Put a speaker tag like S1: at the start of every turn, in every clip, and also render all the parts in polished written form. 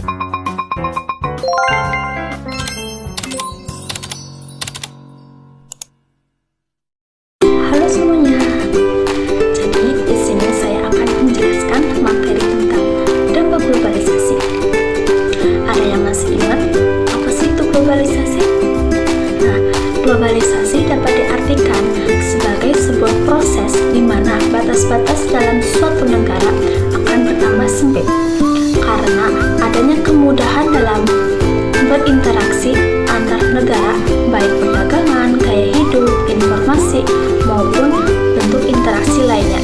S1: Halo semuanya. Jadi di sini saya akan menjelaskan materi tentang dampak globalisasi. Ada yang masih ingat apa sih itu globalisasi? Nah, globalisasi dapat diartikan sebagai sebuah proses di mana batas-batas dalam suatu negara akan bertambah sempit karena adanya kemudahan dalam berinteraksi antar negara, baik perdagangan, gaya hidup, informasi, maupun bentuk interaksi lainnya.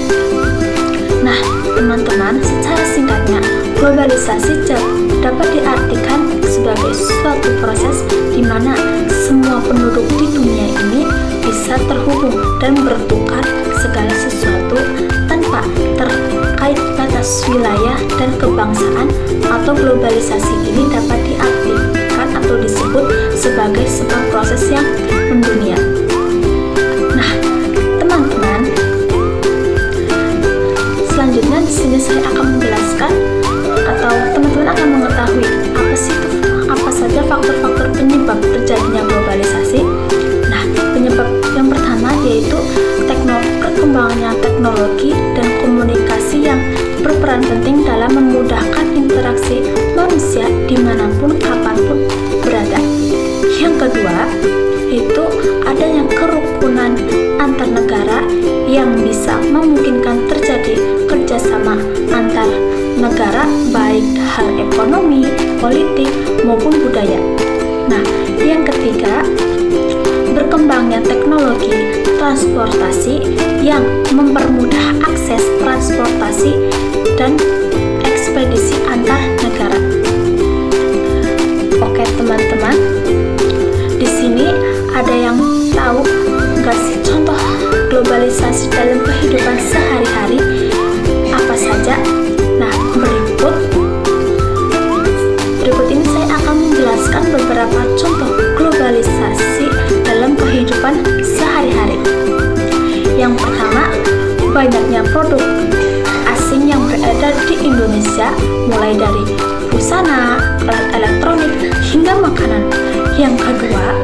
S1: Nah, teman-teman, secara singkatnya, globalisasi dapat diartikan sebagai suatu proses di mana semua penduduk di dunia ini bisa terhubung dan bertukar segala sesuatu tanpa terkait batas wilayah dan kebangsaan, atau globalisasi ini dapat diartikan atau disebut sebagai sebuah proses yang mendunia. Nah, teman-teman, selanjutnya di sini saya akan menjelaskan atau teman-teman akan mengetahui apa saja faktor-faktor penyebab terjadinya globalisasi. Nah, penyebab yang pertama yaitu perkembangannya teknologi dan komunikasi yang berperan penting dalam memudahkan interaksi manusia dimanapun kapanpun berada. Yang kedua yaitu adanya kerukunan antar negara yang bisa memungkinkan terjadi kerjasama antar negara, baik hal ekonomi, politik, maupun budaya. Nah, yang ketiga, berkembangnya teknologi transportasi yang mempermudah akses transportasi dan ekspedisi antar negara. Oke, teman-teman, di sini ada yang tahu nggak sih contoh globalisasi dalam kehidupan sehari-hari apa saja? Nah, berikut ini saya akan menjelaskan beberapa contoh globalisasi dalam kehidupan sehari-hari. Yang pertama, banyaknya produk asing yang beredar di Indonesia, mulai dari busana, alat elektronik, hingga makanan. Yang kedua,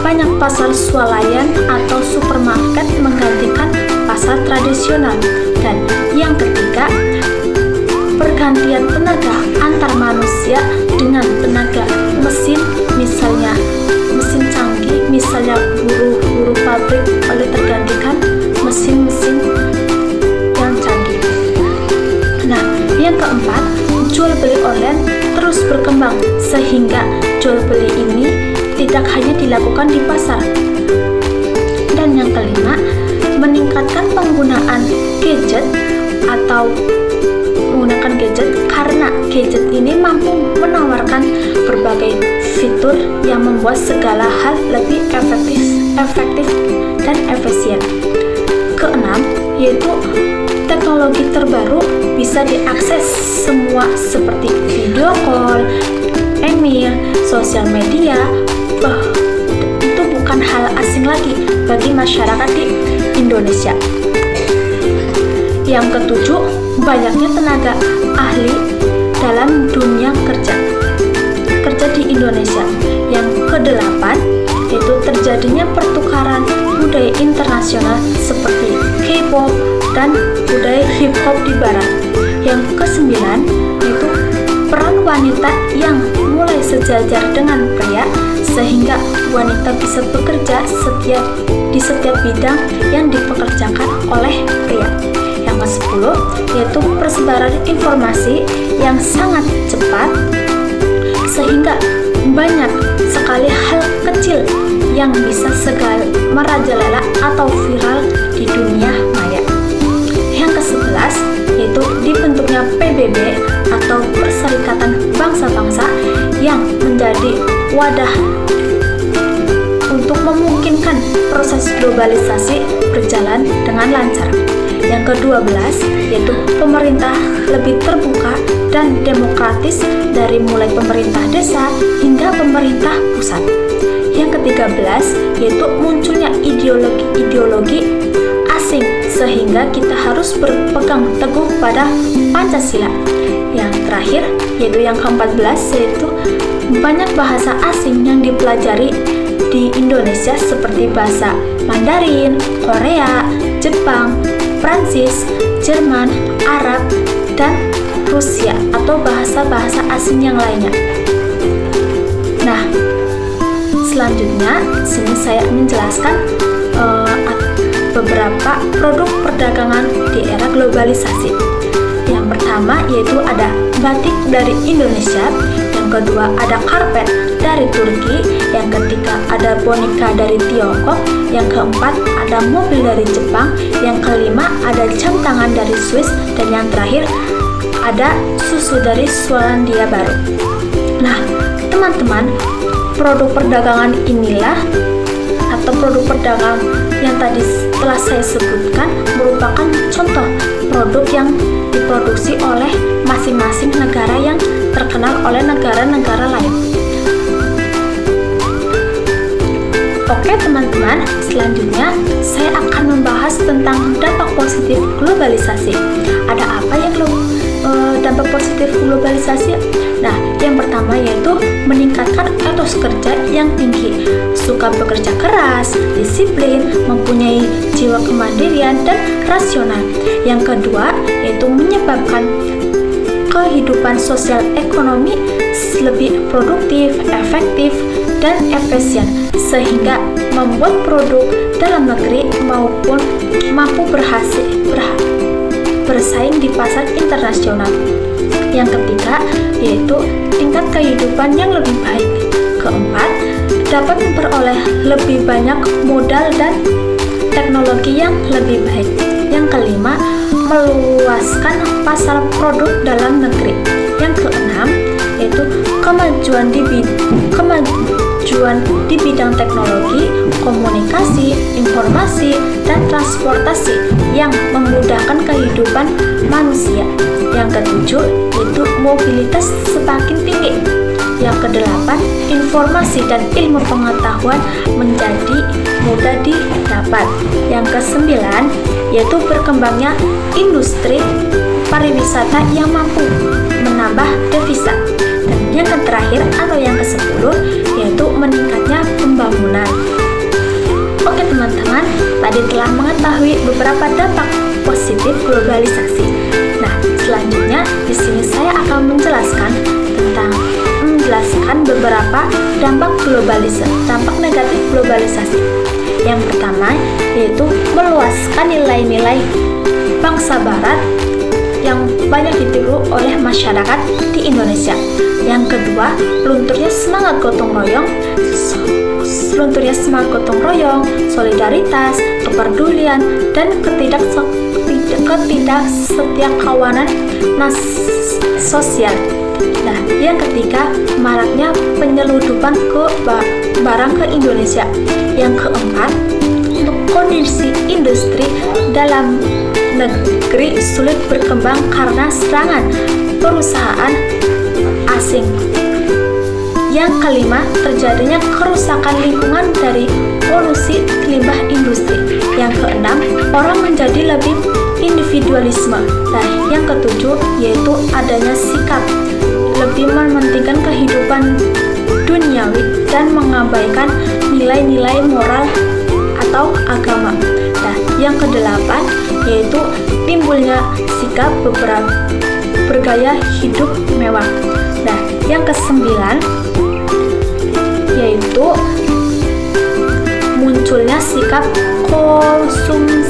S1: banyak pasar swalayan atau supermarket menggantikan pasar tradisional. Dan yang ketiga, pergantian tenaga antar manusia dengan tenaga mesin, misalnya mesin canggih, misalnya buruh pabrik oleh tergantikan mesin-mesin yang canggih. Nah, yang keempat, jual beli online terus berkembang sehingga jual beli ini tidak hanya dilakukan di pasar. Dan yang kelima, meningkatkan penggunaan gadget karena gadget ini mampu menawarkan berbagai fitur yang membuat segala hal lebih efektif dan efisien. Keenam, yaitu teknologi terbaru bisa diakses semua seperti video call, email, sosial media. Itu bukan hal asing lagi bagi masyarakat di Indonesia. Yang ketujuh, banyaknya tenaga ahli dalam dunia kerja di Indonesia. Yang kedelapan, yaitu terjadinya pertukaran budaya internasional seperti K-pop dan budaya hip-hop di barat. Yang kesembilan, yaitu peran wanita yang mulai sejajar dengan pria sehingga wanita bisa bekerja di setiap bidang yang dipekerjakan oleh pria. Yang ke-10, yaitu persebaran informasi yang sangat cepat sehingga banyak sekali hal kecil yang bisa merajalela atau viral di dunia maya. Yang ke-11, yaitu dibentuknya PBB atau Perserikatan Bangsa-Bangsa yang menjadi wadah untuk memungkinkan proses globalisasi berjalan dengan lancar. Yang ke-12, yaitu pemerintah lebih terbuka dan demokratis dari mulai pemerintah desa hingga pemerintah pusat. Yang ke-13, yaitu munculnya ideologi-ideologi asing sehingga kita harus berpegang teguh pada Pancasila. Yang terakhir, yaitu yang ke-14, yaitu banyak bahasa asing yang dipelajari di Indonesia seperti bahasa Mandarin, Korea, Jepang, Prancis, Jerman, Arab, dan Rusia atau bahasa-bahasa asing yang lainnya. Nah, selanjutnya sini saya menjelaskan beberapa produk perdagangan di era globalisasi. Yang pertama yaitu ada batik dari Indonesia, yang kedua ada karpet dari Turki, yang ketiga ada boneka dari Tiongkok, yang keempat ada mobil dari Jepang, yang kelima ada jam tangan dari Swiss, dan yang terakhir ada susu dari Selandia Baru. Nah, teman-teman, produk perdagangan inilah atau produk perdagangan yang tadi telah saya sebutkan merupakan contoh produk yang diproduksi oleh masing-masing negara yang terkenal oleh negara-negara lain. Oke teman-teman, selanjutnya saya akan membahas tentang dampak positif globalisasi. Ada apa ya dampak positif globalisasi? Nah, yang pertama yaitu meningkatkan etos kerja yang tinggi, suka bekerja keras, disiplin, mempunyai jiwa kemandirian dan rasional. Yang kedua yaitu menyebabkan kehidupan sosial ekonomi lebih produktif, efektif, dan efisien, sehingga membuat produk dalam negeri maupun mampu bersaing di pasar internasional. Yang ketiga yaitu tingkat kehidupan yang lebih baik. Keempat, dapat memperoleh lebih banyak modal dan teknologi yang lebih baik. Yang kelima, meluaskan pasar produk dalam negeri. Yang keenam yaitu kemajuan di bidang teknologi, komunikasi, informasi, dan transportasi yang memudahkan kehidupan manusia. Yang ketujuh yaitu mobilitas semakin tinggi. Yang kedelapan, informasi dan ilmu pengetahuan menjadi mudah didapat. Yang kesembilan yaitu berkembangnya industri pariwisata yang mampu menambah devisa. Dan yang terakhir atau yang ke-10 yaitu meningkatnya pembangunan. Oke teman-teman, tadi telah mengetahui beberapa dampak positif globalisasi. Nah, selanjutnya di sini saya akan menjelaskan beberapa dampak negatif globalisasi. Yang pertama yaitu meluaskan nilai-nilai bangsa barat yang banyak ditiru oleh masyarakat di Indonesia. Yang kedua, lunturnya semangat gotong royong, solidaritas, kepedulian, dan ketidaksetiakawanan sosial. Nah, yang ketiga, maraknya penyeludupan barang ke Indonesia. Yang keempat, kondisi industri dalam negeri sulit berkembang karena serangan perusahaan asing. Yang kelima, terjadinya kerusakan lingkungan dari polusi limbah industri. Yang keenam, orang menjadi lebih individualisme. Nah, yang ketujuh yaitu adanya sikap lebih mementingkan kehidupan duniawi dan mengabaikan nilai-nilai moral atau agama. Nah, yang kedelapan yaitu timbulnya sikap bergaya hidup mewah. Nah, yang kesembilan yaitu munculnya sikap konsumtif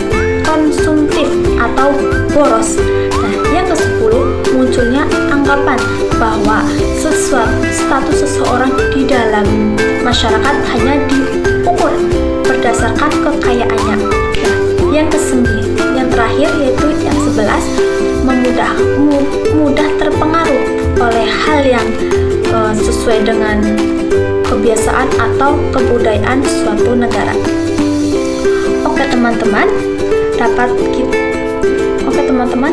S1: atau boros. Nah, yang ke-10 munculnya anggapan bahwa status seseorang di dalam masyarakat hanya diukur berdasarkan kekayaannya. Nah, yang yang terakhir yaitu yang 11 mudah terpengaruh oleh hal yang sesuai dengan kebiasaan atau kebudayaan suatu negara. Oke teman-teman,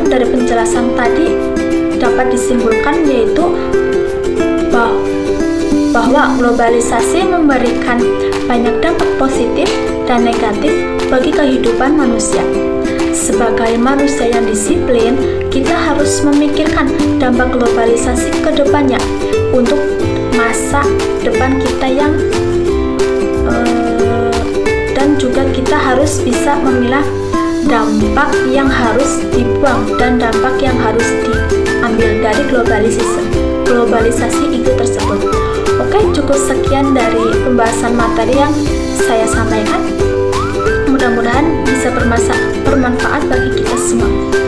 S1: dari penjelasan tadi dapat disimpulkan yaitu bahwa globalisasi memberikan banyak dampak positif dan negatif bagi kehidupan manusia. Sebagai manusia yang disiplin, kita harus memikirkan dampak globalisasi ke depannya untuk masa depan kita dan juga kita harus bisa memilah dampak yang harus dibuang dan dampak yang harus diambil dari globalisasi itu tersebut. Oke, cukup sekian dari pembahasan materi yang saya sampaikan. Mudah-mudahan bisa bermanfaat bagi kita semua.